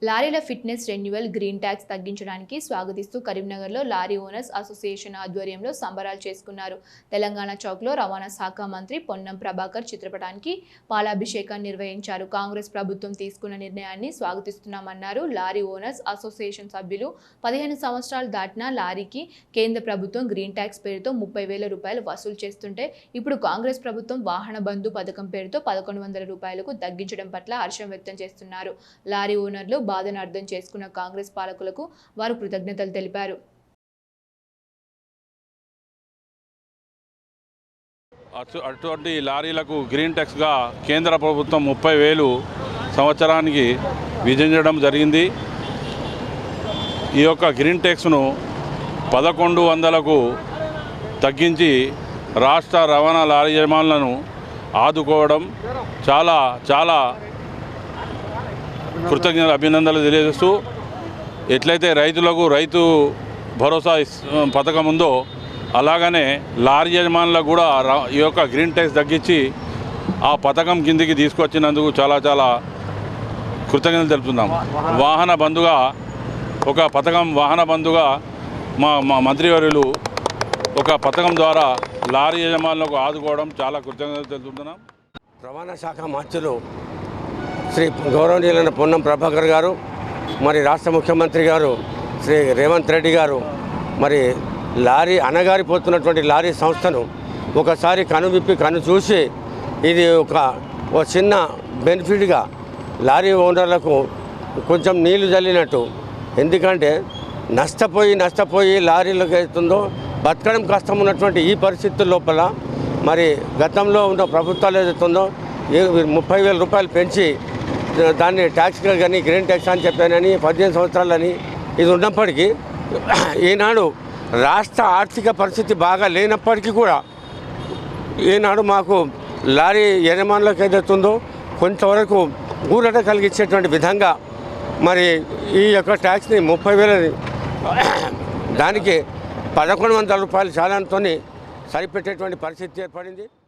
లారీల fitness renewal green tax తగ్గించడానికి స్వాగతిస్తూ కరీంనగర్లో లారీ ఓనర్స్ అసోసియేషన్ ఆధ్వర్యంలో సంబరాలు చేసుకున్నారు. తెలంగాణ చౌక్లో రవాణా శాఖ మంత్రి పొన్నం ప్రభాకర్ చిత్రపటానికి పాలాభిషేకాన్ని నిర్వహించారు. కాంగ్రెస్ ప్రభుత్వం తీసుకున్న నిర్ణయాన్ని స్వాగతిస్తున్నామన్నారు. లారీ ఓనర్స్ అసోసియేషన్ సభ్యులు 15 సంవత్సరాలు దాటిన లారీకి కేంద్ర ప్రభుత్వం గ్రీన్ ట్యాక్స్ పేరుతో 30,000 రూపాయలు వసూలు చేస్తుంటే ఇప్పుడు కాంగ్రెస్ ప్రభుత్వం వాహన బంధు పథకం పేరుతో 1,100 రూపాయలకు తగ్గించడం పట్ల హర్షం వ్యక్తం చేస్తున్నారు. లారీ ఓనర్లు బాధను అర్థం చేసుకున్న కాంగ్రెస్ పాలకులకు వారు కృతజ్ఞతలు తెలిపారు. అటువంటి లారీలకు గ్రీన్ ట్యాక్స్గా కేంద్ర ప్రభుత్వం 30,000 సంవత్సరానికి విధించడం జరిగింది. ఈ యొక్క గ్రీన్ ట్యాక్స్ను 1,100కు తగ్గించి రాష్ట్ర రవాణా లారీ యజమానులను ఆదుకోవడం చాలా కృతజ్ఞతలు అభినందనలు తెలియజేస్తూ, ఎట్లయితే రైతులకు రైతు భరోసా పథకం ఉందో అలాగనే లారీ యజమానులకు కూడా ఈ యొక్క గ్రీన్ ట్యాక్స్ తగ్గించి ఆ పథకం కిందికి తీసుకొచ్చినందుకు చాలా కృతజ్ఞతలు తెలుపుతున్నాం. వాహన బంధుగా ఒక పథకం మా మంత్రివర్యులు ఒక పథకం ద్వారా లారీ యజమానులకు ఆదుకోవడం చాలా కృతజ్ఞతలు తెలుపుతున్నాం. రవాణా శాఖ మంత్రులు శ్రీ గౌరవనీయులైన పొన్నం ప్రభాకర్ గారు, మరి రాష్ట్ర ముఖ్యమంత్రి గారు శ్రీ రేవంత్ రెడ్డి గారు మరి లారీ అణగారిపోతున్నటువంటి లారీ సంస్థను ఒకసారి కనువిప్పి చూసి ఇది ఒక చిన్న బెనిఫిట్గా లారీ ఓనర్లకు కొంచెం నీళ్లు జల్లినట్టు. ఎందుకంటే నష్టపోయి లారీలకు అవుతుందో బతకడం కష్టం ఉన్నటువంటి ఈ పరిస్థితుల లోపల మరి గతంలో ఉన్న ప్రభుత్వాలు ఏదైతుందో 30,000 రూపాయలు పెంచి దాన్ని ట్యాక్స్గా కానీ గ్రీన్ ట్యాక్స్ అని చెప్పానని 15 సంవత్సరాలని ఇది ఉన్నప్పటికీ ఈనాడు రాష్ట్ర ఆర్థిక పరిస్థితి బాగా లేనప్పటికీ కూడా ఈనాడు మాకు లారీ యజమానులకు ఏదైతుందో కొంతవరకు ఊరట కలిగించేటువంటి విధంగా మరి ఈ యొక్క ట్యాక్స్ని 30,000 దానికి 1,100 రూపాయలు చాలాతో సరిపెట్టేటువంటి పరిస్థితి ఏర్పడింది.